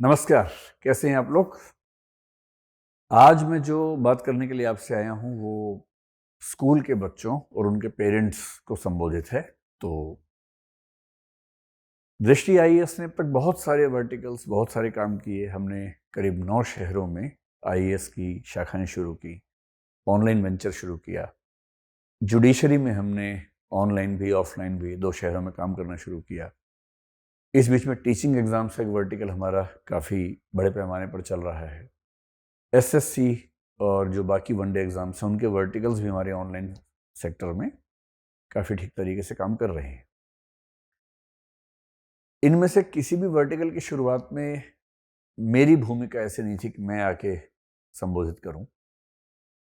नमस्कार। कैसे हैं आप लोग? आज मैं जो बात करने के लिए आपसे आया हूँ वो स्कूल के बच्चों और उनके पेरेंट्स को संबोधित है। तो दृष्टि आईएएस ने अब तक बहुत सारे वर्टिकल्स, बहुत सारे काम किए। हमने करीब 9 शहरों में आईएएस की शाखाएं शुरू की, ऑनलाइन वेंचर शुरू किया। जुडिशरी में हमने ऑनलाइन भी ऑफलाइन भी 2 शहरों में काम करना शुरू किया। इस बीच में टीचिंग एग्जाम्स का एक वर्टिकल हमारा काफ़ी बड़े पैमाने पर चल रहा है। एसएससी और जो बाकी वनडे एग्जाम्स हैं उनके वर्टिकल्स भी हमारे ऑनलाइन सेक्टर में काफ़ी ठीक तरीके से काम कर रहे हैं। इनमें से किसी भी वर्टिकल की शुरुआत में मेरी भूमिका ऐसे नहीं थी कि मैं आके संबोधित करूं,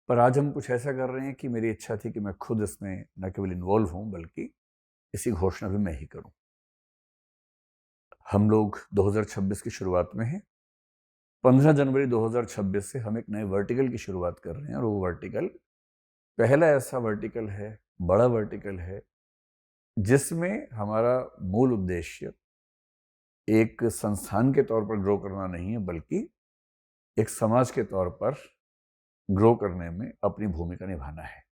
पर आज हम कुछ ऐसा कर रहे हैं कि मेरी इच्छा थी कि मैं खुद इसमें न केवल इन्वॉल्व हूं बल्कि इसकी घोषणा भी मैं ही करूं। हम लोग 2026 की शुरुआत में हैं। 15 जनवरी 2026 से हम एक नए वर्टिकल की शुरुआत कर रहे हैं और वो वर्टिकल पहला ऐसा वर्टिकल है, बड़ा वर्टिकल है, जिसमें हमारा मूल उद्देश्य एक संस्थान के तौर पर ग्रो करना नहीं है बल्कि एक समाज के तौर पर ग्रो करने में अपनी भूमिका निभाना है।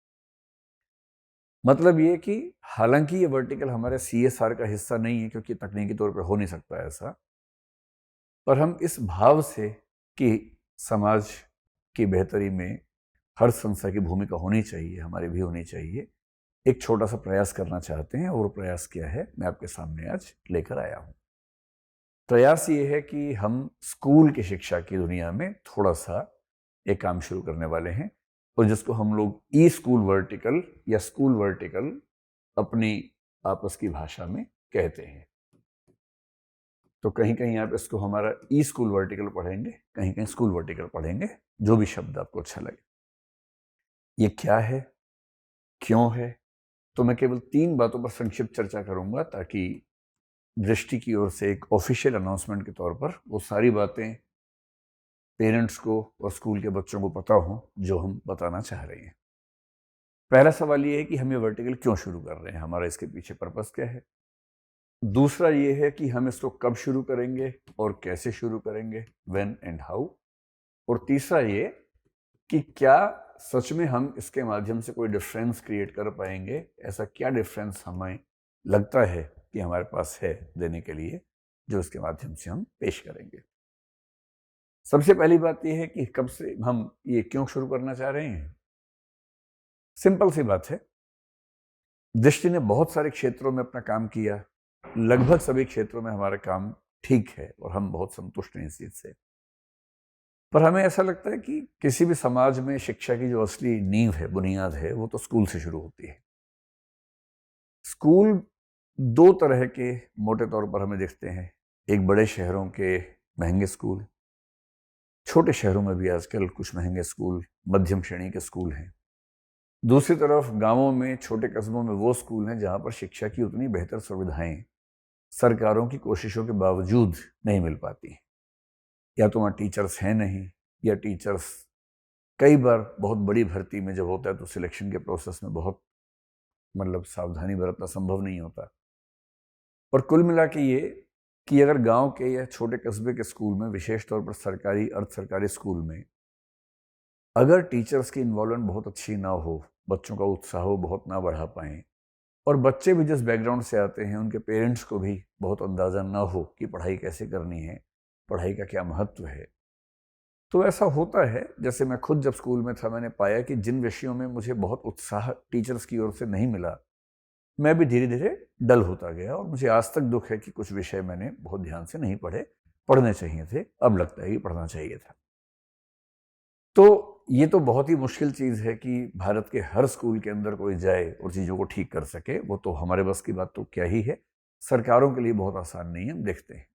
मतलब ये कि हालांकि ये वर्टिकल हमारे सीएसआर का हिस्सा नहीं है क्योंकि तकनीकी तौर पर हो नहीं सकता ऐसा, पर हम इस भाव से कि समाज की बेहतरी में हर संस्था की भूमिका होनी चाहिए, हमारी भी होनी चाहिए, एक छोटा सा प्रयास करना चाहते हैं। और प्रयास क्या है मैं आपके सामने आज लेकर आया हूं। प्रयास ये है कि हम स्कूल की शिक्षा की दुनिया में थोड़ा सा एक काम शुरू करने वाले हैं और जिसको हम लोग ई स्कूल वर्टिकल या स्कूल वर्टिकल अपनी आपस की भाषा में कहते हैं। तो कहीं कहीं आप इसको हमारा ई स्कूल वर्टिकल पढ़ेंगे, कहीं कहीं स्कूल वर्टिकल पढ़ेंगे, जो भी शब्द आपको अच्छा लगे। ये क्या है, क्यों है, तो मैं केवल 3 बातों पर संक्षिप्त चर्चा करूंगा ताकि दृष्टि की ओर से एक ऑफिशियल अनाउंसमेंट के तौर पर वो सारी बातें पेरेंट्स को और स्कूल के बच्चों को पता हो जो हम बताना चाह रहे हैं। पहला सवाल ये है कि हम ये वर्टिकल क्यों शुरू कर रहे हैं, हमारा इसके पीछे पर्पस क्या है। दूसरा ये है कि हम इसको कब शुरू करेंगे और कैसे शुरू करेंगे, व्हेन एंड हाउ। और तीसरा ये कि क्या सच में हम इसके माध्यम से कोई डिफरेंस क्रिएट कर पाएंगे, ऐसा क्या डिफरेंस हमें लगता है कि हमारे पास है देने के लिए, जो इसके माध्यम से हम पेश करेंगे। सबसे पहली बात यह है कि कब से हम ये क्यों शुरू करना चाह रहे हैं। सिंपल सी बात है, दृष्टि ने बहुत सारे क्षेत्रों में अपना काम किया, लगभग सभी क्षेत्रों में हमारा काम ठीक है और हम बहुत संतुष्ट हैं इस चीज से। पर हमें ऐसा लगता है कि किसी भी समाज में शिक्षा की जो असली नींव है, बुनियाद है, वो तो स्कूल से शुरू होती है। स्कूल 2 तरह के मोटे तौर पर हमें दिखते हैं। एक बड़े शहरों के महंगे स्कूल, छोटे शहरों में भी आजकल कुछ महंगे स्कूल, मध्यम श्रेणी के स्कूल हैं। दूसरी तरफ गांवों में, छोटे कस्बों में वो स्कूल हैं जहां पर शिक्षा की उतनी बेहतर सुविधाएं सरकारों की कोशिशों के बावजूद नहीं मिल पाती। या तो वहाँ टीचर्स हैं नहीं, या टीचर्स कई बार बहुत बड़ी भर्ती में जब होता है तो सिलेक्शन के प्रोसेस में बहुत सावधानी बरतना संभव नहीं होता। और कुल मिला के ये कि अगर गांव के या छोटे कस्बे के स्कूल में, विशेष तौर पर सरकारी अर्ध सरकारी स्कूल में, अगर टीचर्स की इन्वॉल्वमेंट बहुत अच्छी ना हो, बच्चों का उत्साह बहुत ना बढ़ा पाएँ, और बच्चे भी जिस बैकग्राउंड से आते हैं उनके पेरेंट्स को भी बहुत अंदाज़ा ना हो कि पढ़ाई कैसे करनी है, पढ़ाई का क्या महत्व है, तो ऐसा होता है। जैसे मैं खुद जब स्कूल में था, मैंने पाया कि जिन विषयों में मुझे बहुत उत्साह टीचर्स की ओर से नहीं मिला, मैं भी धीरे धीरे डल होता गया। और मुझे आज तक दुख है कि कुछ विषय मैंने बहुत ध्यान से नहीं पढ़े, पढ़ने चाहिए थे, अब लगता है कि पढ़ना चाहिए था। तो ये तो बहुत ही मुश्किल चीज़ है कि भारत के हर स्कूल के अंदर कोई जाए और चीज़ों को ठीक कर सके। वो तो हमारे बस की बात तो क्या ही है, सरकारों के लिए बहुत आसान नहीं है, हम देखते हैं।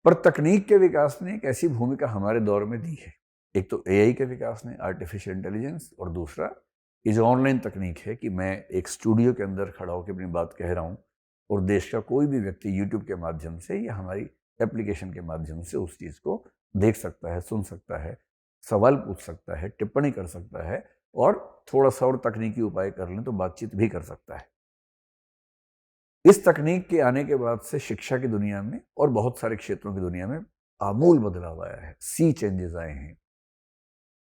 पर तकनीक के विकास ने एक ऐसी भूमिका हमारे दौर में दी है। एक तो एआई के विकास ने, आर्टिफिशियल इंटेलिजेंस, और दूसरा ये जो ऑनलाइन तकनीक है कि मैं एक स्टूडियो के अंदर खड़ा होकर अपनी बात कह रहा हूँ और देश का कोई भी व्यक्ति यूट्यूब के माध्यम से या हमारी एप्लीकेशन के माध्यम से उस चीज़ को देख सकता है, सुन सकता है, सवाल पूछ सकता है, टिप्पणी कर सकता है, और थोड़ा सा और तकनीकी उपाय कर लें तो बातचीत भी कर सकता है। इस तकनीक के आने के बाद से शिक्षा की दुनिया में और बहुत सारे क्षेत्रों की दुनिया में आमूल बदलाव आया है, सी चेंजेस आए हैं।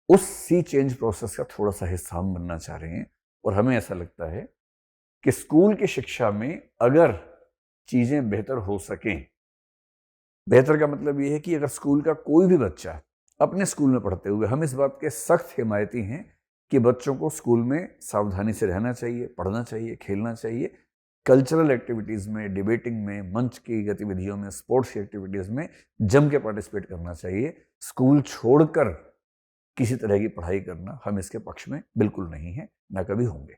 उस सी चेंज प्रोसेस का थोड़ा सा हिस्सा हम बनना चाह रहे हैं और हमें ऐसा लगता है कि स्कूल की शिक्षा में अगर चीजें बेहतर हो सकें, बेहतर का मतलब ये है कि अगर स्कूल का कोई भी बच्चा अपने स्कूल में पढ़ते हुए, हम इस बात के सख्त हिमायती हैं कि बच्चों को स्कूल में सावधानी से रहना चाहिए, पढ़ना चाहिए, खेलना चाहिए, कल्चरल एक्टिविटीज़ में, डिबेटिंग में, मंच की गतिविधियों में, स्पोर्ट्स की एक्टिविटीज़ में जम के पार्टिसिपेट करना चाहिए। स्कूल छोड़कर किसी तरह की पढ़ाई करना हम इसके पक्ष में बिल्कुल नहीं है, ना कभी होंगे।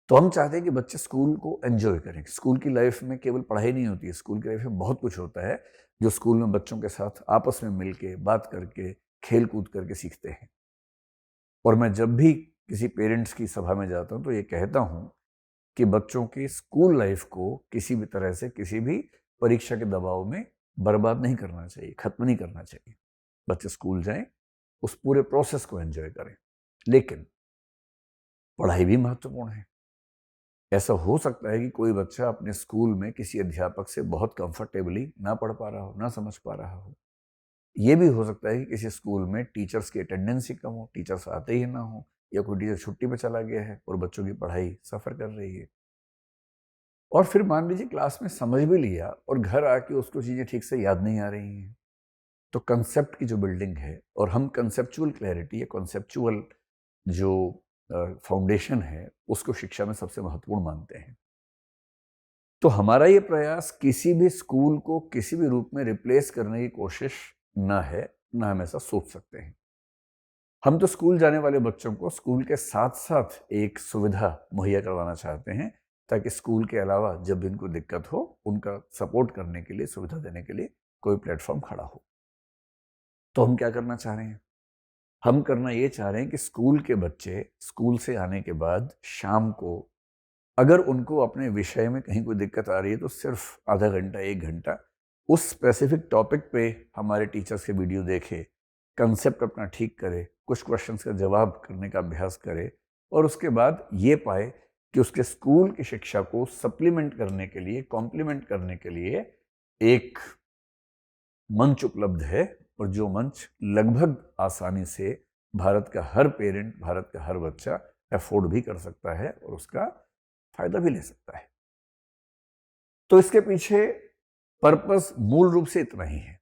तो हम चाहते हैं कि बच्चे स्कूल को एंजॉय करें। स्कूल की लाइफ में केवल पढ़ाई नहीं होती है, स्कूल की लाइफ में बहुत कुछ होता है जो स्कूल में बच्चों के साथ आपस में मिल के, बात करके, खेल कूद करके सीखते हैं। और मैं जब भी किसी पेरेंट्स की सभा में जाता हूँ तो ये कहता हूँ कि बच्चों की स्कूल लाइफ को किसी भी तरह से, किसी भी परीक्षा के दबाव में बर्बाद नहीं करना चाहिए, खत्म नहीं करना चाहिए। बच्चे स्कूल जाएं, उस पूरे प्रोसेस को एंजॉय करें, लेकिन पढ़ाई भी महत्वपूर्ण है। ऐसा हो सकता है कि कोई बच्चा अपने स्कूल में किसी अध्यापक से बहुत कंफर्टेबली ना पढ़ पा रहा हो, ना समझ पा रहा हो। ये भी हो सकता है कि किसी स्कूल में टीचर्स की अटेंडेंस ही कम हो, टीचर्स आते ही ना हो, या कोई टीचर छुट्टी पे चला गया है और बच्चों की पढ़ाई सफ़र कर रही है। और फिर मान लीजिए क्लास में समझ भी लिया और घर आके उसको चीज़ें ठीक से याद नहीं आ रही हैं, तो कंसेप्ट की जो बिल्डिंग है, और हम कंसेप्चुअल क्लैरिटी या कंसेप्चुअल जो फाउंडेशन है उसको शिक्षा में सबसे महत्वपूर्ण मानते हैं। तो हमारा ये प्रयास किसी भी स्कूल को किसी भी रूप में रिप्लेस करने की कोशिश ना है, ना हम ऐसा सोच सकते हैं। हम तो स्कूल जाने वाले बच्चों को स्कूल के साथ साथ एक सुविधा मुहैया करवाना चाहते हैं, ताकि स्कूल के अलावा जब भी उनको दिक्कत हो, उनका सपोर्ट करने के लिए, सुविधा देने के लिए कोई प्लेटफॉर्म खड़ा हो। तो हम क्या करना चाह रहे हैं? हम करना ये चाह रहे हैं कि स्कूल के बच्चे स्कूल से आने के बाद शाम को, अगर उनको अपने विषय में कहीं कोई दिक्कत आ रही है, तो सिर्फ आधा घंटा, 1 घंटा उस स्पेसिफिक टॉपिक पे हमारे टीचर्स के वीडियो देखे, कंसेप्ट अपना ठीक करे, कुछ क्वेश्चंस का जवाब करने का अभ्यास करे, और उसके बाद ये पाए कि उसके स्कूल की शिक्षा को सप्लीमेंट करने के लिए, कॉम्प्लीमेंट करने के लिए एक मंच उपलब्ध है, और जो मंच लगभग आसानी से भारत का हर पेरेंट, भारत का हर बच्चा अफोर्ड भी कर सकता है और उसका फायदा भी ले सकता है। तो इसके पीछे पर्पस मूल रूप से इतना ही है।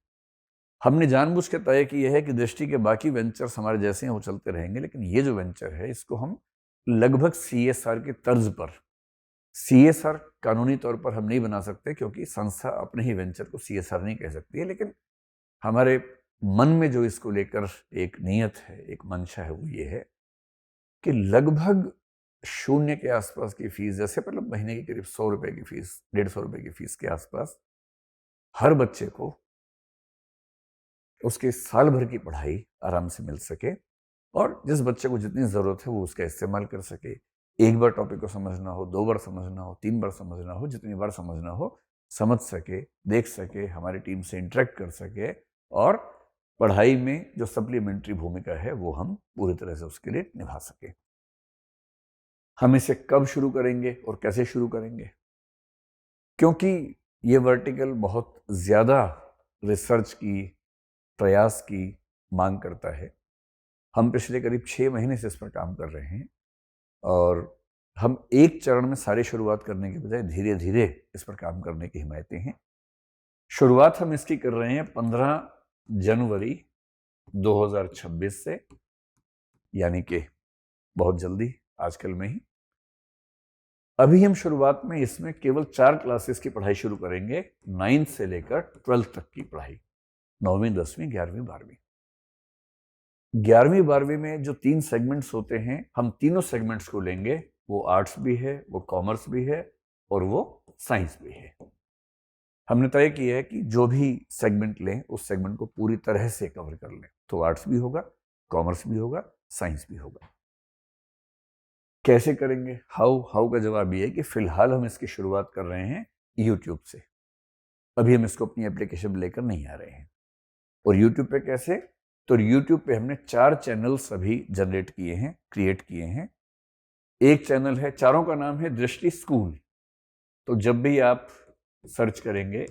हमने जानबूझ के तय किया है कि दृष्टि के बाकी वेंचर्स हमारे जैसे हैं, वो चलते रहेंगे, लेकिन ये जो वेंचर है इसको हम लगभग CSR की तर्ज पर, CSR कानूनी तौर पर हम नहीं बना सकते क्योंकि संस्था अपने ही वेंचर को CSR नहीं कह सकती है, लेकिन हमारे मन में जो इसको लेकर एक नीयत है, एक मंशा है, वो ये है कि लगभग 0 के आसपास की फीस, जैसे मतलब महीने की करीब 100 रुपए की फीस, 150 रुपए की फीस के आसपास हर बच्चे को उसके साल भर की पढ़ाई आराम से मिल सके, और जिस बच्चे को जितनी ज़रूरत है वो उसका इस्तेमाल कर सके। एक बार टॉपिक को समझना हो, 2 बार समझना हो, 3 बार समझना हो, जितनी बार समझना हो, समझ सके, देख सके, हमारी टीम से इंटरेक्ट कर सके, और पढ़ाई में जो सप्लीमेंट्री भूमिका है वो हम पूरी तरह से उसके लिए निभा सके। हम इसे कब शुरू करेंगे और कैसे शुरू करेंगे? क्योंकि ये वर्टिकल बहुत ज़्यादा रिसर्च की, प्रयास की मांग करता है। हम पिछले करीब 6 महीने से इस पर काम कर रहे हैं, और हम एक चरण में सारी शुरुआत करने के बजाय धीरे धीरे इस पर काम करने की हिमायती हैं। शुरुआत हम इसकी कर रहे हैं 15 जनवरी 2026 से, यानी कि बहुत जल्दी, आजकल में ही। अभी हम शुरुआत में इसमें केवल 4 क्लासेस की पढ़ाई शुरू करेंगे, 9th से लेकर 12th तक की पढ़ाई, 9वीं, 10वीं, 11वीं, 12वीं। 11वीं 12वीं में जो 3 सेगमेंट्स होते हैं, हम तीनों सेगमेंट्स को लेंगे। वो आर्ट्स भी है, वो कॉमर्स भी है, और वो साइंस भी है। हमने तय किया है कि जो भी सेगमेंट लें उस सेगमेंट को पूरी तरह से कवर कर लें। तो आर्ट्स भी होगा, कॉमर्स भी होगा, साइंस भी होगा। कैसे करेंगे? हाउ का जवाब ये है कि फिलहाल हम इसकी शुरुआत कर रहे हैं यूट्यूब से। अभी हम इसको अपनी एप्लीकेशन में लेकर नहीं आ रहे हैं। और यूट्यूब पे कैसे? तो यूट्यूब पे हमने 4 चैनल्स अभी जनरेट किए हैं, क्रिएट किए हैं। एक चैनल है, चारों का नाम है दृष्टि स्कूल। तो जब भी आप सर्च करेंगे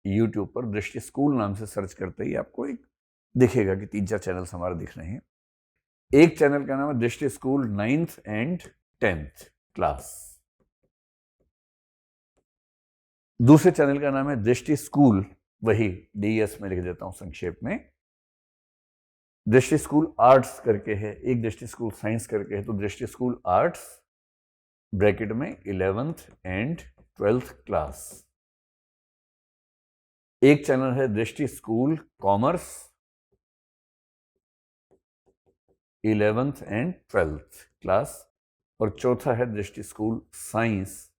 यूट्यूब पर दृष्टि स्कूल नाम से सर्च करते ही आपको एक दिखेगा कि 3-4 चैनल्स हमारे दिख रहे हैं। एक चैनल का नाम है दृष्टि school 9th and 10th class. दूसरे चैनल का नाम है दृष्टि स्कूल, वही डीएस में लिख देता हूं संक्षेप में। दृष्टि स्कूल आर्ट्स करके है, एक दृष्टि स्कूल साइंस करके है, तो दृष्टि स्कूल आर्ट्स ब्रैकेट में 11th एंड 12th क्लास। एक चैनल है दृष्टि school commerce 11th and 12th class, और चौथा है दृष्टि स्कूल साइंस,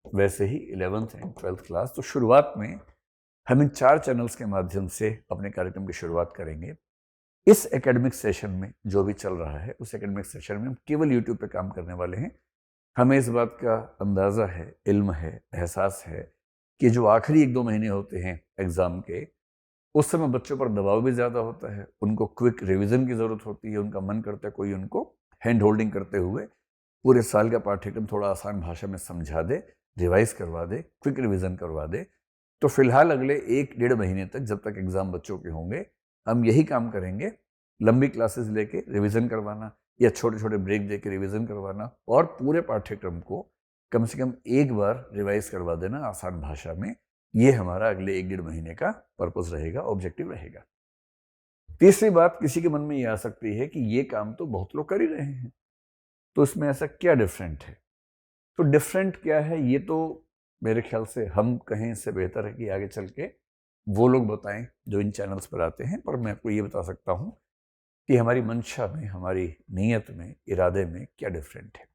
वैसे ही 11th एंड 12th क्लास। तो शुरुआत में हम इन 4 चैनल्स के माध्यम से अपने कार्यक्रम की शुरुआत करेंगे। इस एकेडमिक सेशन में जो भी चल रहा है, उस एकेडमिक सेशन में हम केवल यूट्यूब पे काम करने वाले हैं। हमें इस बात का अंदाज़ा है, इल्म है, एहसास है कि जो आखिरी 1-2 महीने होते हैं एग्ज़ाम के, उस समय बच्चों पर दबाव भी ज़्यादा होता है, उनको क्विक रिवीजन की ज़रूरत होती है, उनका मन करता है कोई उनको हैंड होल्डिंग करते हुए पूरे साल का पाठ्यक्रम थोड़ा आसान भाषा में समझा दे, रिवाइज करवा दे, क्विक रिवीजन करवा दे। तो फिलहाल अगले 1-1.5 महीने तक, जब तक एग्ज़ाम बच्चों के होंगे, हम यही काम करेंगे, लंबी क्लासेस लेके रिवीजन करवाना या छोटे छोटे ब्रेक देके रिवीजन करवाना, और पूरे पाठ्यक्रम को कम से कम एक बार रिवाइज करवा देना आसान भाषा में। ये हमारा अगले 1-1.5 महीने का पर्पस रहेगा, ऑब्जेक्टिव रहेगा। तीसरी बात किसी के मन में ये आ सकती है कि ये काम तो बहुत लोग कर ही रहे हैं, तो इसमें ऐसा क्या डिफरेंट है? तो डिफरेंट क्या है, ये तो मेरे ख्याल से हम कहें इससे बेहतर है कि आगे चल के वो लोग बताएं जो इन चैनल्स पर आते हैं। पर मैं आपको ये बता सकता हूं कि हमारी मंशा में, हमारी नीयत में, इरादे में क्या डिफरेंट है।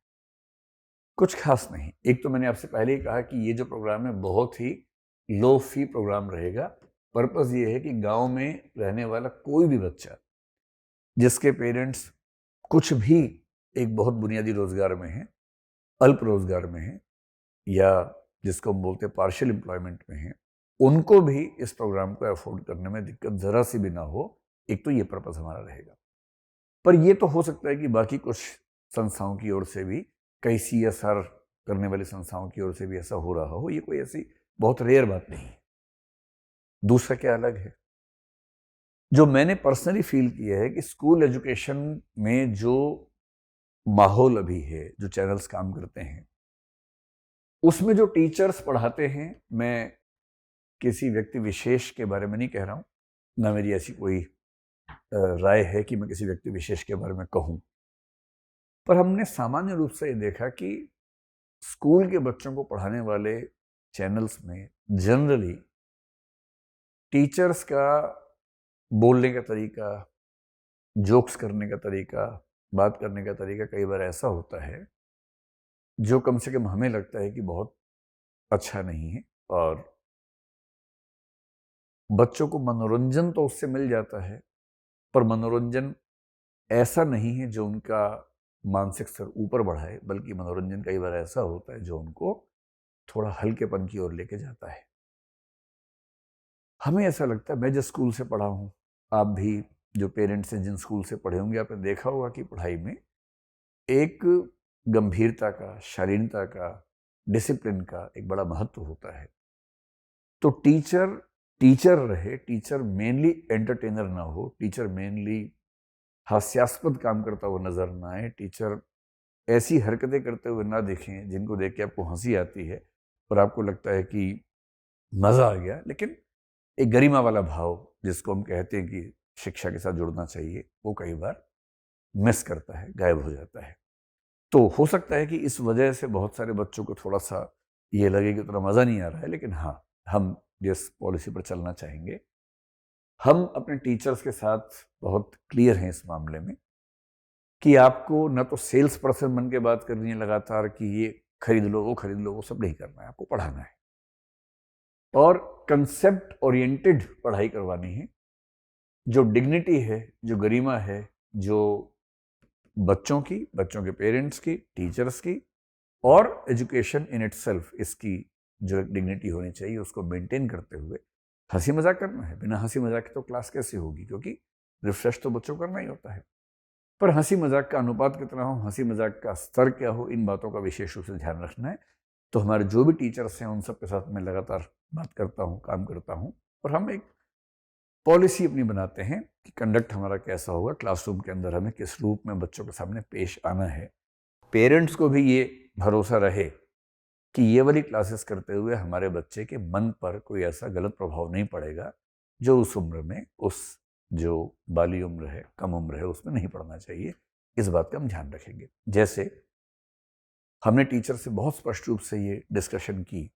कुछ खास नहीं। एक तो मैंने आपसे पहले ही कहा कि ये जो प्रोग्राम है बहुत ही लो फी प्रोग्राम रहेगा। पर्पस ये है कि गांव में रहने वाला कोई भी बच्चा जिसके पेरेंट्स कुछ भी एक बहुत बुनियादी रोजगार में है, अल्प रोजगार में है, या जिसको हम बोलते हैं पार्शियल एम्प्लॉयमेंट में है, उनको भी इस प्रोग्राम को अफोर्ड करने में दिक्कत जरा सी भी ना हो। एक तो ये पर्पस हमारा रहेगा। पर ये तो हो सकता है कि बाकी कुछ संस्थाओं की ओर से भी, कई CSR करने वाली संस्थाओं की ओर से भी ऐसा हो रहा हो। ये कोई ऐसी बहुत रेयर बात नहीं है। दूसरा क्या अलग है, जो मैंने पर्सनली फील किया है कि स्कूल एजुकेशन में जो माहौल अभी है, जो चैनल्स काम करते हैं, उसमें जो टीचर्स पढ़ाते हैं, मैं किसी व्यक्ति विशेष के बारे में नहीं कह रहा हूं, ना मेरी ऐसी कोई राय है कि मैं किसी व्यक्ति विशेष के बारे में कहूं, पर हमने सामान्य रूप से ये देखा कि स्कूल के बच्चों को पढ़ाने वाले चैनल्स में जनरली टीचर्स का बोलने का तरीका, जोक्स करने का तरीका, बात करने का तरीका कई बार ऐसा होता है जो कम से कम हमें लगता है कि बहुत अच्छा नहीं है। और बच्चों को मनोरंजन तो उससे मिल जाता है, पर मनोरंजन ऐसा नहीं है जो उनका मानसिक स्तर ऊपर बढ़ाए, बल्कि मनोरंजन कई बार ऐसा होता है जो उनको थोड़ा हल्केपन की ओर लेके जाता है। हमें ऐसा लगता है, मैं जिस स्कूल से पढ़ा हूँ, आप भी जो पेरेंट्स हैं जिन स्कूल से पढ़े होंगे, आपने देखा होगा कि पढ़ाई में एक गंभीरता का, शालीनता का, डिसिप्लिन का एक बड़ा महत्व होता है। तो टीचर रहे, टीचर मेनली एंटरटेनर ना हो, टीचर मेनली हास्यास्पद काम करता हुआ नजर ना आए, टीचर ऐसी हरकतें करते हुए ना देखें जिनको देख के आपको हंसी आती है और आपको लगता है कि मजा आ गया, लेकिन एक गरिमा वाला भाव जिसको हम कहते हैं कि शिक्षा के साथ जुड़ना चाहिए, वो कई बार मिस करता है, गायब हो जाता है। तो हो सकता है कि इस वजह से बहुत सारे बच्चों को थोड़ा सा ये लगे कि उतना मज़ा नहीं आ रहा है, लेकिन हाँ, हम जिस पॉलिसी पर चलना चाहेंगे, हम अपने टीचर्स के साथ बहुत क्लियर हैं इस मामले में कि आपको न तो सेल्स पर्सन बन के बात करनी है लगातार कि ये खरीद लो, वो खरीद लो, वो सब नहीं करना है, आपको पढ़ाना है और कंसेप्ट ओरिएंटेड पढ़ाई करवानी है। जो डिग्निटी है, जो गरिमा है, जो बच्चों की, बच्चों के पेरेंट्स की, टीचर्स की और एजुकेशन इन इटसेल्फ, इसकी जो डिग्निटी होनी चाहिए उसको मेंटेन करते हुए हंसी मजाक करना है। बिना हंसी मजाक के तो क्लास कैसे होगी, क्योंकि रिफ्रेश तो बच्चों को करना ही होता है। पर हंसी मजाक का अनुपात कितना हो, हंसी मजाक का स्तर क्या हो, इन बातों का विशेष रूप से ध्यान रखना है। तो हमारे जो भी टीचर्स हैं उन सब के साथ मैं लगातार बात करता हूँ, काम करता हूँ, और हम एक पॉलिसी अपनी बनाते हैं कि कंडक्ट हमारा कैसा होगा, क्लासरूम के अंदर हमें किस रूप में बच्चों के सामने पेश आना है। पेरेंट्स को भी ये भरोसा रहे कि ये वाली क्लासेस करते हुए हमारे बच्चे के मन पर कोई ऐसा गलत प्रभाव नहीं पड़ेगा जो उस उम्र में, उस जो बाली उम्र है, कम उम्र है, उसमें नहीं पड़ना चाहिए। इस बात का हम ध्यान रखेंगे। जैसे हमने टीचर से बहुत स्पष्ट रूप से ये डिस्कशन की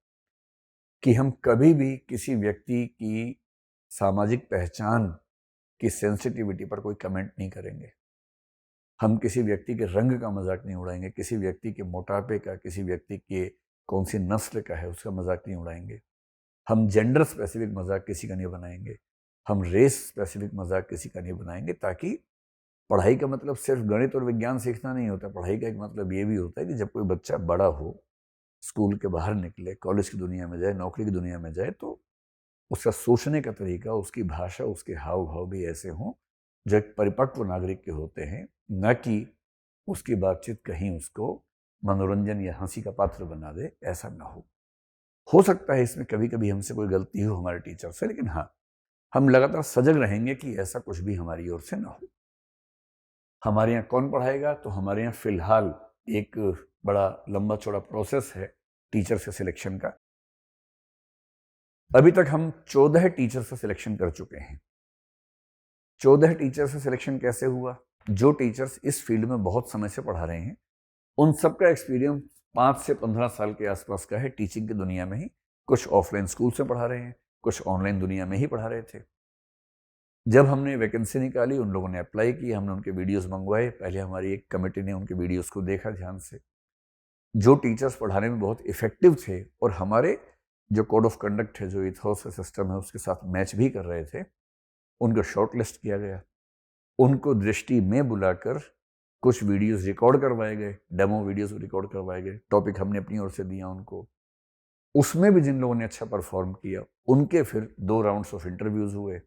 कि हम कभी भी किसी व्यक्ति की सामाजिक पहचान की सेंसिटिविटी पर कोई कमेंट नहीं करेंगे। हम किसी व्यक्ति के रंग का मजाक नहीं उड़ाएंगे, किसी व्यक्ति के मोटापे का, किसी व्यक्ति के कौन सी नस्ल का है उसका मजाक नहीं उड़ाएंगे। हम जेंडर स्पेसिफिक मजाक किसी का नहीं बनाएंगे। हम रेस स्पेसिफिक मजाक किसी का नहीं बनाएंगे, ताकि पढ़ाई का मतलब सिर्फ गणित और विज्ञान सीखना नहीं होता। पढ़ाई का एक मतलब ये भी होता है कि जब कोई बच्चा बड़ा हो, स्कूल के बाहर निकले, कॉलेज की दुनिया में जाए, नौकरी की दुनिया में जाए, तो उसका सोचने का तरीका, उसकी भाषा, उसके हाव भाव भी ऐसे हों जो एक परिपक्व नागरिक के होते हैं, न कि उसकी बातचीत कहीं उसको मनोरंजन या हंसी का पात्र बना दे। ऐसा ना हो सकता है इसमें कभी कभी हमसे कोई गलती हो हमारे टीचर से, लेकिन हाँ, हम लगातार सजग रहेंगे कि ऐसा कुछ भी हमारी ओर से ना हो। हमारे यहाँ कौन पढ़ाएगा? तो हमारे यहाँ फिलहाल एक बड़ा लंबा चौड़ा प्रोसेस है टीचर से सिलेक्शन का। अभी तक हम 14 टीचर से सिलेक्शन कर चुके हैं। 14 टीचर से सिलेक्शन कैसे हुआ? जो टीचर्स इस फील्ड में बहुत समय से पढ़ा रहे हैं, उन सबका एक्सपीरियंस 5 से 15 साल के आसपास का है टीचिंग की दुनिया में ही। कुछ ऑफलाइन स्कूल से पढ़ा रहे हैं, कुछ ऑनलाइन दुनिया में ही पढ़ा रहे थे। जब हमने वैकेंसी निकाली, उन लोगों ने अप्लाई किया, हमने उनके वीडियोस मंगवाए। पहले हमारी एक कमेटी ने उनके वीडियोस को देखा ध्यान से। जो टीचर्स पढ़ाने में बहुत इफेक्टिव थे और हमारे जो कोड ऑफ कंडक्ट है, जो इथोस सिस्टम है, उसके साथ मैच भी कर रहे थे, उनको शॉर्ट लिस्ट किया गया। उनको दृष्टि में बुलाकर कुछ वीडियोस रिकॉर्ड करवाए गए, डेमो वीडियोस रिकॉर्ड करवाए गए। टॉपिक हमने अपनी ओर से दिया उनको। उसमें भी जिन लोगों ने अच्छा परफॉर्म किया, उनके फिर 2 राउंड्स ऑफ इंटरव्यूज हुए,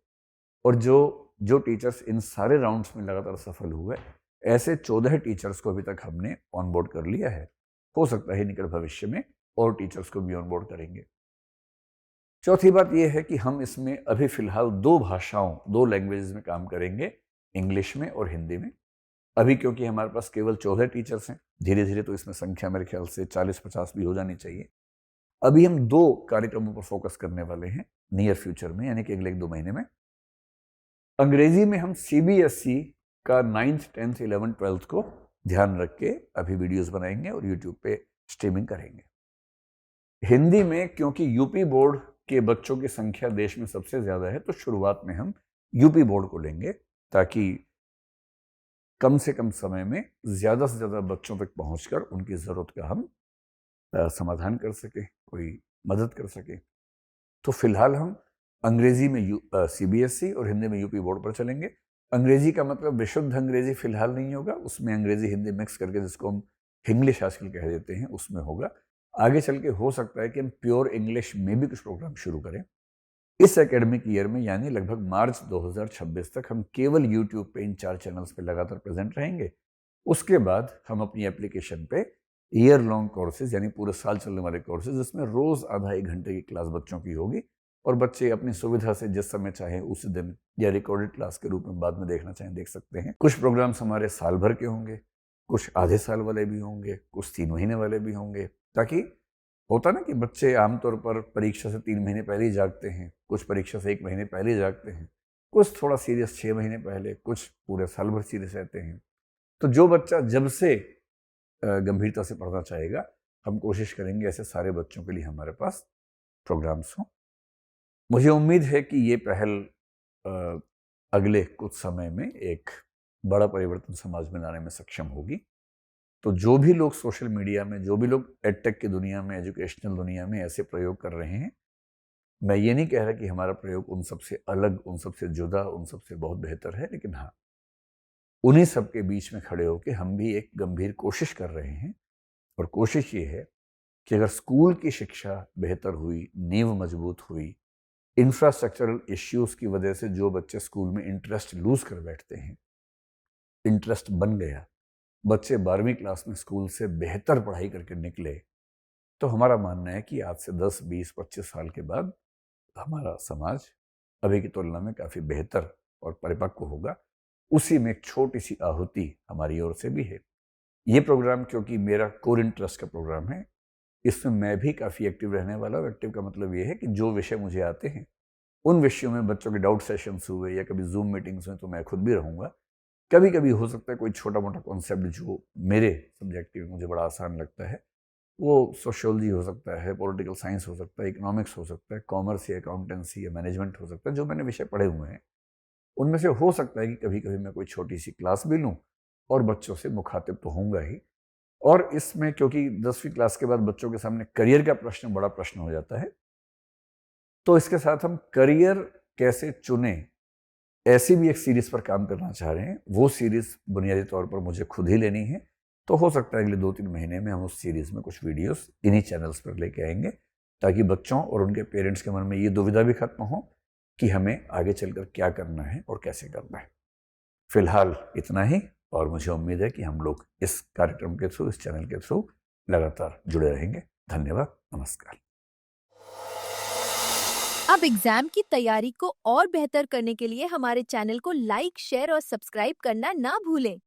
और जो जो टीचर्स इन सारे राउंड्स में लगातार सफल हुए, ऐसे 14 टीचर्स को अभी तक हमने ऑन बोर्ड कर लिया है। हो सकता है निकट भविष्य में और टीचर्स को भी ऑन बोर्ड करेंगे। चौथी बात यह है कि हम इसमें अभी फिलहाल 2 भाषाओं, 2 लैंग्वेजेस में काम करेंगे, इंग्लिश में और हिंदी में। अभी क्योंकि हमारे पास केवल 14 टीचर्स हैं, धीरे धीरे तो इसमें संख्या मेरे ख्याल से 40-50 भी हो जानी चाहिए। अभी हम 2 कार्यक्रमों पर फोकस करने वाले हैं नियर फ्यूचर में, यानी कि अगले 1-2 महीने में। अंग्रेजी में हम सीबीएसई का 9th, 10th, 11th, 12th को ध्यान रख के अभी वीडियोस बनाएंगे और यूट्यूब पे स्ट्रीमिंग करेंगे। हिंदी में क्योंकि यूपी बोर्ड के बच्चों की संख्या देश में सबसे ज्यादा है, तो शुरुआत में हम यूपी बोर्ड को लेंगे, ताकि कम से कम समय में ज्यादा से ज्यादा बच्चों तक पहुंचकर उनकी जरूरत का हम समाधान कर सके, कोई मदद कर सके। तो फिलहाल हम अंग्रेजी में सीबीएसई और हिंदी में यूपी बोर्ड पर चलेंगे। अंग्रेजी का मतलब विशुद्ध अंग्रेजी फिलहाल नहीं होगा, उसमें अंग्रेजी हिंदी मिक्स करके, जिसको हम हिंग्लिश आजकल कह देते हैं, उसमें होगा। आगे चल के हो सकता है कि हम प्योर इंग्लिश में भी कुछ प्रोग्राम शुरू करें। इस एकेडमिक ईयर में, यानी लगभग मार्च 2026 तक, हम केवल यूट्यूब पे इन 4 चैनल्स पे लगातार प्रेजेंट रहेंगे। उसके बाद हम अपनी एप्लीकेशन पे ईयर लॉन्ग कोर्सेज, यानी पूरे साल चलने वाले कोर्सेज, जिसमें रोज आधा 1 घंटे की क्लास बच्चों की होगी, और बच्चे अपनी सुविधा से जिस समय चाहें उस दिन, या रिकॉर्डेड क्लास के रूप में बाद में देखना चाहें देख सकते हैं। कुछ प्रोग्राम्स हमारे साल भर के होंगे, कुछ आधे साल वाले भी होंगे, कुछ 3 महीने वाले भी होंगे, ताकि होता ना कि बच्चे आमतौर पर परीक्षा से 3 महीने पहले ही जागते हैं, कुछ परीक्षा से 1 महीने पहले ही जागते हैं, कुछ थोड़ा सीरियस 6 महीने पहले, कुछ पूरे साल भर सीरियस रहते हैं। तो जो बच्चा जब से गंभीरता से पढ़ना चाहेगा, हम कोशिश करेंगे ऐसे सारे बच्चों के लिए हमारे पास प्रोग्राम्स हों। मुझे उम्मीद है कि ये पहल अगले कुछ समय में एक बड़ा परिवर्तन समाज में लाने में सक्षम होगी। तो जो भी लोग सोशल मीडिया में, जो भी लोग एडटेक की दुनिया में, एजुकेशनल दुनिया में ऐसे प्रयोग कर रहे हैं, मैं ये नहीं कह रहा कि हमारा प्रयोग उन सबसे अलग, उन सबसे जुदा, उन सबसे बहुत बेहतर है, लेकिन हाँ, उन्हीं सब के बीच में खड़े होकर हम भी एक गंभीर कोशिश कर रहे हैं। और कोशिश ये है कि अगर स्कूल की शिक्षा बेहतर हुई, नींव मजबूत हुई, इंफ्रास्ट्रक्चरल इश्यूज की वजह से जो बच्चे स्कूल में इंटरेस्ट लूज कर बैठते हैं, इंटरेस्ट बन गया, बच्चे 12वीं क्लास में स्कूल से बेहतर पढ़ाई करके निकले, तो हमारा मानना है कि आज से 10, 20, 25 साल के बाद हमारा समाज अभी की तुलना में काफ़ी बेहतर और परिपक्व होगा। उसी में एक छोटी सी आहुति हमारी ओर से भी है। ये प्रोग्राम क्योंकि मेरा कोर इंटरेस्ट का प्रोग्राम है, इसमें मैं भी काफ़ी एक्टिव रहने वाला हूँ। एक्टिव का मतलब ये है कि जो विषय मुझे आते हैं, उन विषयों में बच्चों के डाउट सेशंस हुए या कभी ज़ूम मीटिंग्स में तो मैं खुद भी रहूँगा। कभी-कभी हो सकता है कोई छोटा-मोटा कॉन्सेप्ट जो मेरे सब्जेक्ट में मुझे बड़ा आसान लगता है, वो सोशियोलॉजी हो सकता है, पॉलिटिकल साइंस हो सकता है, इकोनॉमिक्स हो सकता है, कॉमर्स या अकाउंटेंसी या मैनेजमेंट हो सकता है, जो मैंने विषय पढ़े हुए हैं। उनमें से हो सकता है कि कभी-कभी मैं कोई छोटी-सी क्लास भी लूँ और बच्चों से मुखातिब तो होऊँगा ही। और इसमें क्योंकि 10वीं क्लास के बाद बच्चों के सामने करियर का प्रश्न बड़ा प्रश्न हो जाता है, तो इसके साथ हम करियर कैसे चुनें, ऐसी भी एक सीरीज़ पर काम करना चाह रहे हैं। वो सीरीज़ बुनियादी तौर पर मुझे खुद ही लेनी है, तो हो सकता है अगले 2-3 महीने में हम उस सीरीज़ में कुछ वीडियोस इन्हीं चैनल्स पर लेके आएँगे, ताकि बच्चों और उनके पेरेंट्स के मन में ये दुविधा भी खत्म हो कि हमें आगे चलकर क्या करना है और कैसे करना है। फिलहाल इतना ही, और मुझे उम्मीद है कि हम लोग इस कार्यक्रम के थ्रू, इस चैनल के थ्रू लगातार जुड़े रहेंगे। धन्यवाद, नमस्कार। अब एग्जाम की तैयारी को और बेहतर करने के लिए हमारे चैनल को लाइक, शेयर और सब्सक्राइब करना ना भूलें।